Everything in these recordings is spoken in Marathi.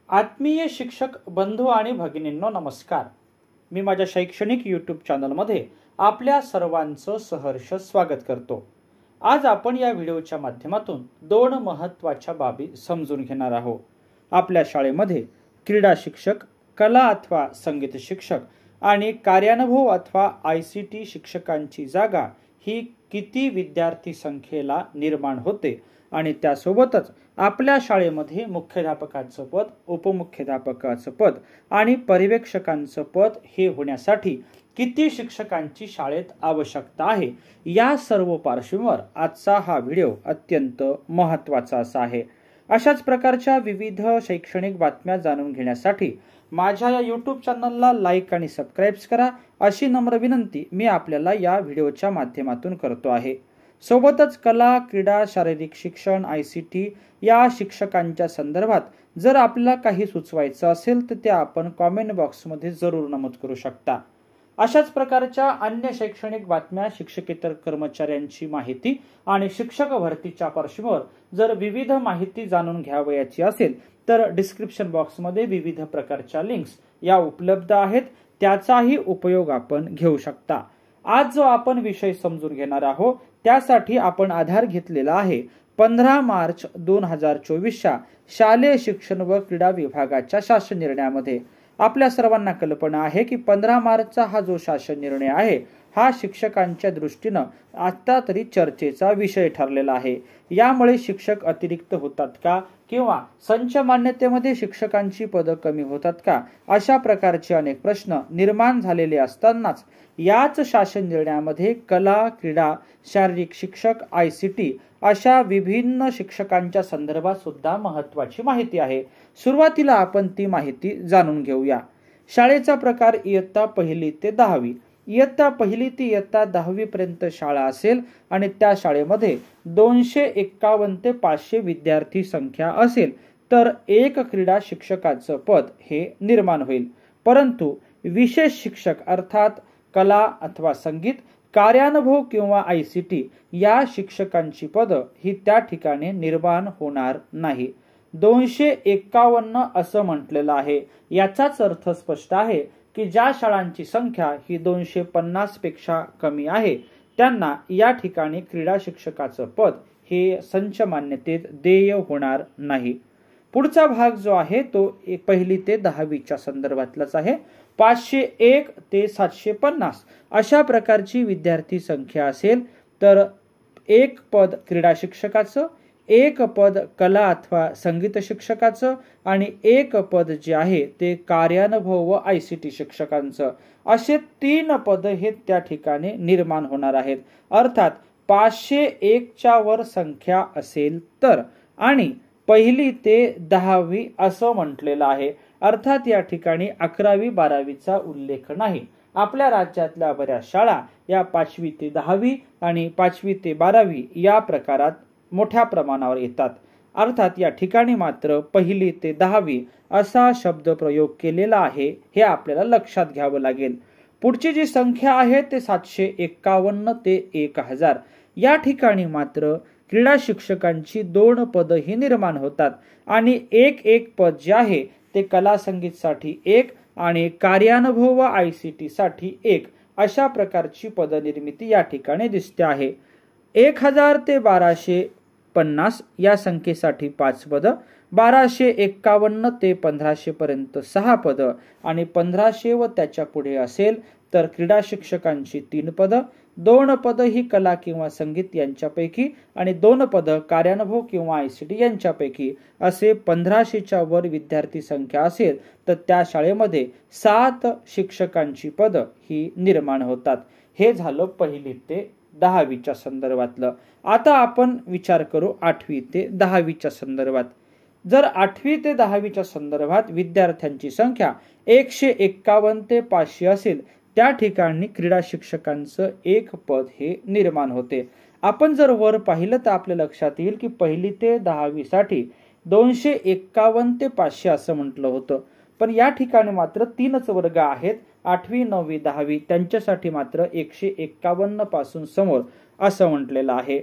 आत्मीय शिक्षक बंधू आणि भगिनींनो नमस्कार. मी माझ्या शैक्षणिक यूट्यूब चॅनलमध्ये आपल्या सर्वांचं सहर्ष स्वागत करतो. आज आपण या व्हिडिओच्या माध्यमातून दोन महत्त्वाच्या बाबी समजून घेणार आहोत. आपल्या शाळेमध्ये क्रीडा शिक्षक, कला अथवा संगीत शिक्षक आणि कार्यानुभव अथवा ICT शिक्षकांची जागा ही किती विद्यार्थी संख्येला निर्माण होते आणि त्यासोबतच आपल्या शाळेमध्ये मुख्याध्यापकाचं पद, उपमुख्याध्यापकाचं पद आणि पर्यवेक्षकांचं पद हे होण्यासाठी किती शिक्षकांची शाळेत आवश्यकता आहे, या सर्व पार्श्वभूमीवर आजचा हा व्हिडिओ अत्यंत महत्त्वाचा असा आहे. अशाच प्रकारच्या विविध शैक्षणिक बातम्या जाणून घेण्यासाठी माझ्या या यूट्यूब चॅनलला लाईक आणि सबस्क्राईब करा अशी नम्र विनंती मी आपल्याला या व्हिडिओच्या माध्यमातून करतो आहे. सोबतच कला, क्रीडा, शारीरिक शिक्षण, ICT या शिक्षकांच्या संदर्भात जर आपल्याला काही सुचवायचं असेल तर ते आपण कॉमेंट बॉक्समध्ये जरूर नमूद करू शकता. अशाच प्रकारच्या अन्य शैक्षणिक बातम्या, शिक्षकेतर कर्मचाऱ्यांची माहिती आणि शिक्षक भरतीच्या पार्श्वभूमीवर जर विविध माहिती जाणून घ्यावयाची असेल तर डिस्क्रिप्शन बॉक्समध्ये विविध प्रकारच्या लिंक्स या उपलब्ध आहेत, त्याचाही उपयोग आपण घेऊ शकता. आज जो आपण विषय समजून घेणार आहोत त्यासाठी आपण आधार घेतलेला आहे 15 मार्च 2024च्या शालेय शिक्षण व क्रीडा विभागाच्या शासन निर्णयामध्ये. आपल्या सर्वांना कल्पना आहे की 15 मार्चचा हा जो शासन निर्णय आहे हा शिक्षकांच्या दृष्टीनं आता तरी चर्चेचा विषय ठरलेला आहे. यामुळे शिक्षक अतिरिक्त होतात का किंवा संच मान्यतेमध्ये शिक्षकांची पदं कमी होतात का, अशा प्रकारचे अनेक प्रश्न निर्माण झालेले असतानाच याच शासन निर्णयामध्ये कला, क्रीडा, शारीरिक शिक्षक, ICT अशा विभिन्न शिक्षकांच्या संदर्भात सुद्धा महत्त्वाची माहिती आहे. सुरुवातीला आपण ती माहिती जाणून घेऊया. शाळेचा प्रकार इयत्ता 1ली ते 10वी. इयत्ता 1ली ते इयत्ता 10वी पर्यंत शाळा असेल आणि त्या शाळेमध्ये 251 ते 500 विद्यार्थी संख्या असेल तर एक क्रीडा शिक्षकाचं पद हे निर्माण होईल. परंतु विशेष शिक्षक अर्थात कला अथवा संगीत, कार्यानुभव किंवा ICT या शिक्षकांची पदं ही त्या ठिकाणी निर्माण होणार नाही. 251 असं म्हटलेलं आहे. याचाच अर्थ स्पष्ट आहे की ज्या शाळांची संख्या ही 250 पेक्षा कमी आहे त्यांना या ठिकाणी क्रीडा शिक्षकाचं पद हे संच मान्यतेत देय होणार नाही. पुढचा भाग जो आहे तो 1ली ते 10वीच्या संदर्भातलाच आहे. 501 ते 750 अशा प्रकारची विद्यार्थी संख्या असेल तर एक पद क्रीडा शिक्षकाचं, एक पद कला अथवा संगीत शिक्षकाचं आणि एक पद जे आहे ते कार्यानुभव व ICT शिक्षकांचं, असे 3 पद हे त्या ठिकाणी निर्माण होणार आहेत. अर्थात 501च्या वर संख्या असेल तर, आणि 1ली ते 10वी असं म्हटलेलं आहे. अर्थात या ठिकाणी 11वी 12वीचा उल्लेख नाही. आपल्या राज्यातल्या बऱ्याच शाळा या 5वी ते 10वी आणि 5वी ते 12वी या प्रकारात मोठ्या प्रमाणावर येतात. अर्थात या ठिकाणी मात्र 1ली ते 10वी असा शब्द प्रयोग केलेला आहे, हे आपल्याला लक्षात घ्यावं लागेल. पुढची जी संख्या आहे ते 751 ते 1000 या ठिकाणी मात्र क्रीडा शिक्षकांची 2 पदं ही निर्माण होतात आणि एक पद जे आहे ते कला संगीतसाठी 1 आणि कार्यानुभव व ICT साठी 1 अशा प्रकारची पदनिर्मिती या ठिकाणी दिसते आहे. 1000 ते 1250 या संख्येसाठी 5 पदं, 1251 ते 1500 पर्यंत 6 पदं आणि 1500 व त्याच्या पुढे असेल तर क्रीडा शिक्षकांची 3 पदं, 2 पदं ही कला किंवा संगीत यांच्यापैकी आणि 2 पदं कार्यानुभव किंवा ICT यांच्यापैकी असे 1500च्या वर विद्यार्थी संख्या असेल तर त्या शाळेमध्ये 7 शिक्षकांची पदं ही निर्माण होतात. हे झालं 1ली ते 10वीच्या संदर्भातलं. आता आपण विचार करू 8वी ते 10वीच्या संदर्भात. जर 8वी ते 10वीच्या संदर्भात विद्यार्थ्यांची संख्या 151 ते 500 असेल त्या ठिकाणी क्रीडा शिक्षकांचं 1 पद हे निर्माण होते. आपण जर वर पाहिलं तर आपल्या लक्षात येईल की 1ली ते 10वी साठी 251 ते 500 असं म्हटलं होतं. पण या ठिकाणी मात्र 3च वर्ग आहेत, 8वी 9वी 10वी, त्यांच्यासाठी मात्र 151 पासून समोर असं म्हटलेलं आहे.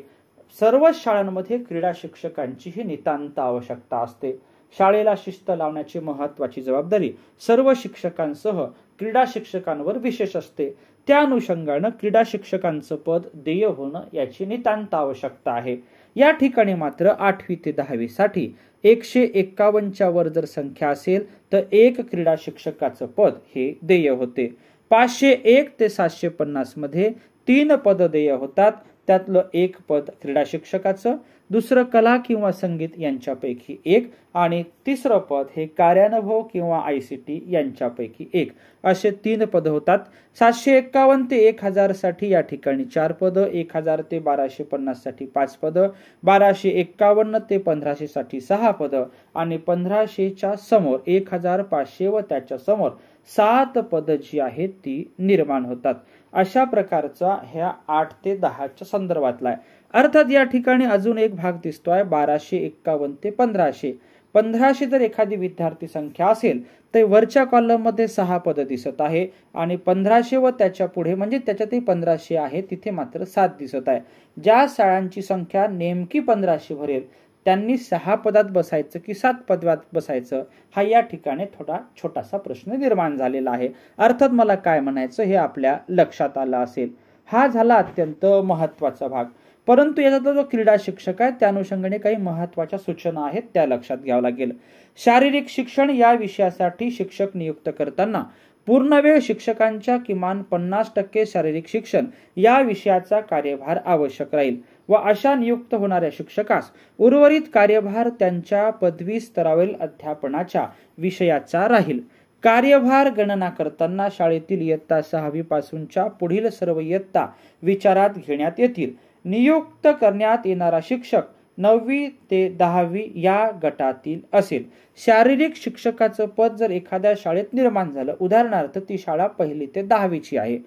सर्व शाळांमध्ये क्रीडा शिक्षकांची ही नितांत आवश्यकता असते. शाळेला शिस्त लावण्याची महत्वाची जबाबदारी सर्व शिक्षकांसह क्रीडा शिक्षकांवर विशेष असते. त्या अनुषंगानं क्रीडा शिक्षकांचं पद देय होणं याची नितांत आवश्यकता आहे. या ठिकाणी मात्र 8वी ते 10वी साठी 151च्या वर जर संख्या असेल तर एक क्रीडा शिक्षकाचं पद हे देय होते. 501 ते 750 मध्ये 3 पद देय होतात. त्यातलं एक पद क्रीडा शिक्षकाचं, दुसरं कला किंवा संगीत यांच्यापैकी एक आणि तिसरं पद हे कार्यानुभव किंवा ICT यांच्यापैकी एक, असे 3 पद होतात. 751 ते 1000 साठी या ठिकाणी 4 पद, 1000 ते 1250 साठी 5 पद, 1251 ते 1500 साठी 6 पद आणि 1500च्या समोर 1500 व त्याच्या समोर 7 पद जी आहेत ती निर्माण होतात. अशा प्रकारचा ह्या 8 ते 10च्या संदर्भातला आहे. अर्थात या ठिकाणी अजून एक भाग दिसतोय 1251 ते 1500. 1500 जर एखादी विद्यार्थी संख्या असेल तर वरच्या कॉलम मध्ये 6 पद दिसत आहे आणि 1500 व त्याच्या पुढे म्हणजे त्याच्यातही 1500 आहे तिथे मात्र 7 दिसत आहे. ज्या शाळांची संख्या नेमकी 1500 भरेल त्यांनी 6 पदात बसायचं की 7 पदात बसायचं हा या ठिकाणी थोडा छोटासा प्रश्न निर्माण झालेला आहे. अर्थात मला काय म्हणायचं हे आपल्या लक्षात आलं असेल. हा झाला अत्यंत महत्वाचा भाग. परंतु याचा जो क्रीडा शिक्षक आहे त्या अनुषंगाने काही महत्वाच्या सूचना आहेत त्या लक्षात घ्यावं लागेल. शारीरिक शिक्षण या विषयासाठी शिक्षक नियुक्त करताना पूर्णवेळ शिक्षकांच्या किमान 50% शारीरिक शिक्षण या विषयाचा कार्यभार आवश्यक राहील व अशा नियुक्त होणाऱ्या शिक्षकास उर्वरित कार्यभार त्यांच्या पदवी स्तरावरील अध्यापनाच्या विषयाचा राहील. कार्यभार गणना करताना शाळेतील इयत्ता 6वी पासूनच्या पुढील सर्व इयत्ता विचारात घेण्यात येतील. नियुक्त करण्यात येणारा शिक्षक 9वी ते 10वी या गटातील असेल. शारीरिक शिक्षकाचं पद जर एखाद्या शाळेत निर्माण झालं, उदाहरणार्थ ती शाळा 1ली ते 10वीची आहे,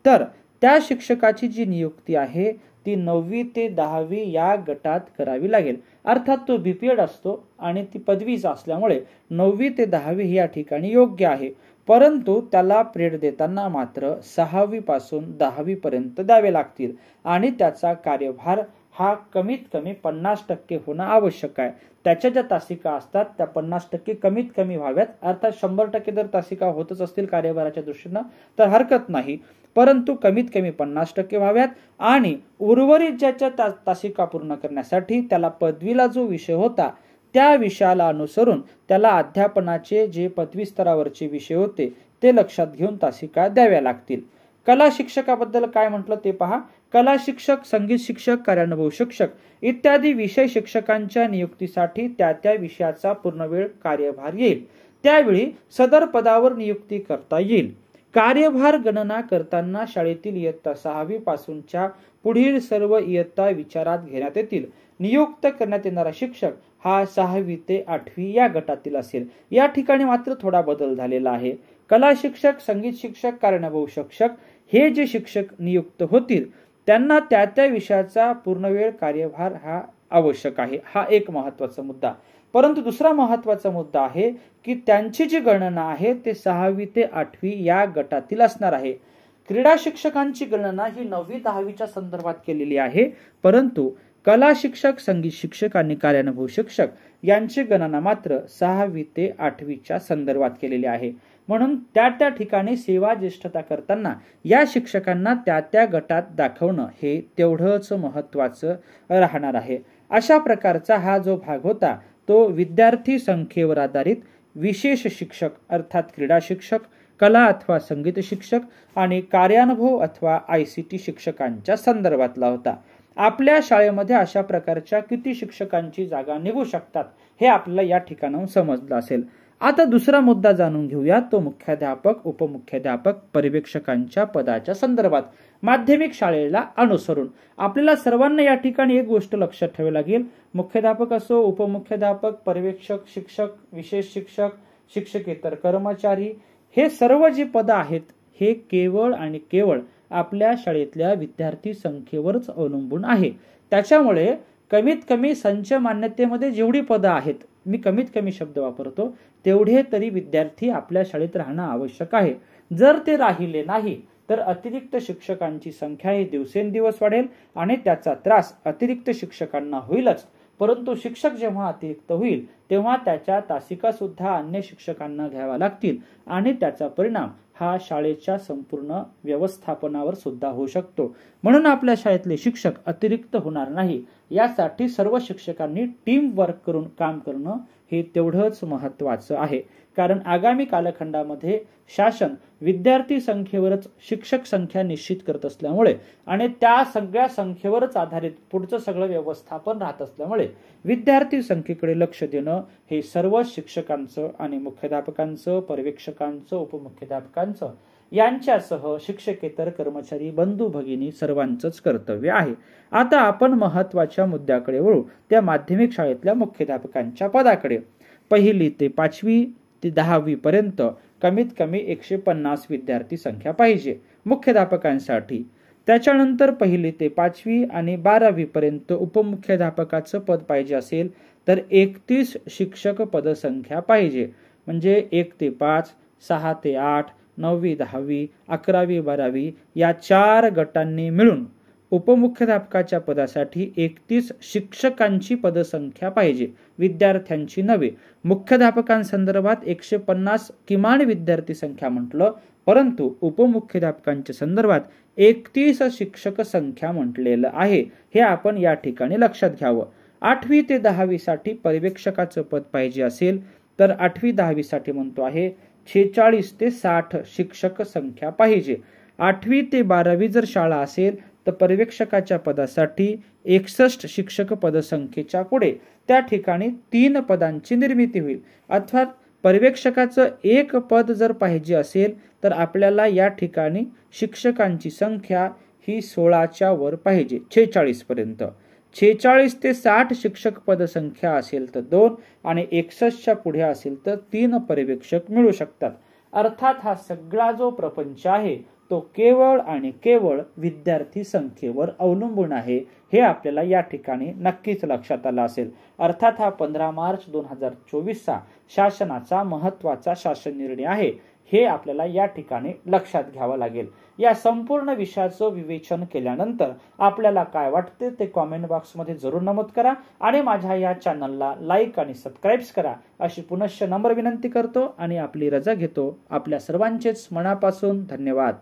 तर त्या शिक्षकाची जी नियुक्ती आहे ती 9वी ते 10वी या गटात करावी लागेल. अर्थात तो BPED असतो आणि ती पदवीच असल्यामुळे 9वी ते 10वी ही या ठिकाणी योग्य आहे. परंतु त्याला पिरियड देताना मात्र 6वी पासून 10वी पर्यंत द्यावे लागतील आणि त्याचा कार्यभार हा कमीत कमी 50% होणं आवश्यक आहे. त्याच्या ज्या तासिका असतात त्या 50% कमीत कमी व्हाव्यात. अर्थात 100% जर तासिका होतच असतील कार्यभाराच्या दृष्टीनं तर हरकत नाही, परंतु कमीत कमी 50% व्हाव्यात आणि उर्वरित ज्याच्या तासिका पूर्ण करण्यासाठी त्याला पदवीला जो विषय होता त्या विषयाला अनुसरून त्याला अध्यापनाचे जे पदवी स्तरावरचे विषय होते ते लक्षात घेऊन तासिका द्याव्या लागतील. कला शिक्षकाबद्दल काय म्हटलं ते पहा. कला शिक्षक, संगीत शिक्षक, कार्यानुभव शिक्षक इत्यादी विषय शिक्षकांच्या नियुक्तीसाठी त्या त्या विषयाचा पूर्णवेळ कार्यभार येईल. त्यावेळी सदर पदावर नियुक्ती करता येईल. कार्यभार गणना करताना शाळेतील इयत्ता 6वी पासूनच्या पुढील सर्व इयत्ता विचारात घेण्यात येतील. नियुक्त करण्यात येणारा शिक्षक हा 6वी ते 8वी या गटातील असेल. या ठिकाणी मात्र थोडा बदल झालेला आहे. कला शिक्षक, संगीत शिक्षक, कार्यानुभव शिक्षक हे जे शिक्षक नियुक्त होतील त्यांना त्या त्या विषयाचा पूर्णवेळ कार्यभार हा आवश्यक आहे. हा एक महत्वाचा मुद्दा. परंतु दुसरा महत्वाचा मुद्दा आहे की त्यांची जी गणना आहे ते 6वी ते 8वी या गटातील असणार आहे. क्रीडा शिक्षकांची गणना ही 9वी 10वीच्या संदर्भात केलेली आहे, परंतु कला शिक्षक, संगीत शिक्षक आणि कार्यानुभव शिक्षक यांची गणना मात्र 6वी ते 8वीच्या संदर्भात केलेली आहे. म्हणून त्या त्या ठिकाणी सेवा ज्येष्ठता करताना या शिक्षकांना त्या त्या गटात दाखवणं हे तेवढंच महत्वाचं राहणार आहे. अशा प्रकारचा हा जो भाग होता तो विद्यार्थी संख्येवर आधारित विशेष शिक्षक अर्थात क्रीडा शिक्षक, कला अथवा संगीत शिक्षक आणि कार्यानुभव अथवा ICT शिक्षकांच्या संदर्भातला होता. आपल्या शाळेमध्ये अशा प्रकारच्या किती शिक्षकांची जागा निघू शकतात हे आपल्याला या ठिकाणाहून समजलं असेल. आता दुसरा मुद्दा जाणून घेऊया, तो मुख्याध्यापक, उपमुख्याध्यापक, पर्यवेक्षकांच्या पदाच्या संदर्भात. माध्यमिक शाळेला अनुसरून आपल्याला सर्वांना या ठिकाणी एक गोष्ट लक्षात ठेवावी लागेल. मुख्याध्यापक असो, उपमुख्याध्यापक, पर्यवेक्षक, शिक्षक, विशेष शिक्षक, शिक्षकेतर कर्मचारी हे सर्व जी पद आहेत हे केवळ आणि केवळ आपल्या शाळेतल्या विद्यार्थी संख्येवरच अवलंबून आहे. त्याच्यामुळे कमीत कमी संच मान्यतेमध्ये जेवढी पदं आहेत, मी कमीत कमी शब्द वापरतो, तेवढे तरी विद्यार्थी आपल्या शाळेत राहणं आवश्यक आहे. जर ते राहिले नाही तर अतिरिक्त शिक्षकांची संख्या ही दिवसेंदिवस वाढेल आणि त्याचा त्रास अतिरिक्त शिक्षकांना होईलच. परंतु शिक्षक जेव्हा अतिरिक्त होईल तेव्हा त्याच्या तासिका सुद्धा अन्य शिक्षकांना घ्याव्या लागतील आणि त्याचा परिणाम हा शाळेच्या संपूर्ण व्यवस्थापनावर सुद्धा होऊ शकतो। म्हणून आपल्या शाळेतले शिक्षक अतिरिक्त होणार नाही यासाठी सर्व शिक्षकांनी टीम वर्क करून काम करणं हे तेवढंच महत्त्वाचं आहे। कारण आगामी कालखंडामध्ये शासन विद्यार्थी संख्येवरच शिक्षक संख्या निश्चित करत असल्यामुळे आणि त्या सगळ्या संख्येवरच आधारित पुढचं सगळं व्यवस्थापन राहत असल्यामुळे विद्यार्थी संख्येकडे लक्ष देणं हे सर्व शिक्षकांचं आणि मुख्याध्यापकांचं, पर्यवेक्षकांचं, उपमुख्याध्यापकांचं यांच्यासह शिक्षकेतर कर्मचारी बंधू भगिनी सर्वांचंच कर्तव्य आहे। आता आपण महत्त्वाच्या मुद्द्याकडे वळू, त्या माध्यमिक शाळेतल्या मुख्याध्यापकांच्या पदाकडे। 1ली ते 5वी ते 10वी पर्यंत कमीत कमी 150 विद्यार्थी संख्या पाहिजे मुख्याध्यापकांसाठी। त्याच्यानंतर 1ली ते 5वी आणि 12वी पर्यंत उपमुख्याध्यापकाचं पद पाहिजे असेल तर 31 शिक्षक पदसंख्या पाहिजे। म्हणजे 1 ते 5, 6 ते 8, 9वी 10वी, 11वी 12वी या 4 गटांनी मिळून उपमुख्याध्यापकाच्या पदासाठी 31 शिक्षकांची पदसंख्या पाहिजे, विद्यार्थ्यांची नव्हे। मुख्याध्यापकांसंदर्भात 150 किमान विद्यार्थी संख्या म्हटलं, परंतु उपमुख्याध्यापकांच्या संदर्भात 31 शिक्षक संख्या म्हटलेलं आहे। हे आपण या ठिकाणी लक्षात घ्यावं। 8वी ते 10वी साठी पर्यवेक्षकाचं पद पाहिजे असेल तर 8वी 10वी साठी म्हणतो आहे 46 ते 60 शिक्षक संख्या पाहिजे। 8वी ते 12वी जर शाळा असेल तर पर्यवेक्षकाच्या पदासाठी 61 शिक्षक पदसंख्येच्या पुढे त्या ठिकाणी 3 पदांची निर्मिती होईल। अर्थात पर्यवेक्षकाचं 1 पद जर पाहिजे असेल तर आपल्याला या ठिकाणी शिक्षकांची संख्या ही 16च्या वर पाहिजे, 46 पर्यंत। 46 ते 60 शिक्षक पदसंख्या असेल तर 2 आणि 61च्या पुढे असेल तर 3 पर्यवेक्षक मिळू शकतात। अर्थात हा सगळा जो प्रपंच आहे तो केवळ आणि केवळ विद्यार्थी संख्येवर अवलंबून आहे, हे आपल्याला या ठिकाणी नक्कीच लक्षात आलं असेल। अर्थात हा 15 मार्च 2024चा शासनाचा महत्त्वाचा शासन निर्णय आहे, हे आपल्याला या ठिकाणी लक्षात घ्यावं लागेल। या संपूर्ण विषयाचं विवेचन केल्यानंतर आपल्याला काय वाटते ते कमेंट बॉक्समध्ये जरूर नमूद करा आणि माझ्या या चॅनलला लाईक आणि सबस्क्राईब करा अशी पुनश्च नम्र विनंती करतो आणि आपली रजा घेतो। आपल्या सर्वांचेच मनापासून धन्यवाद।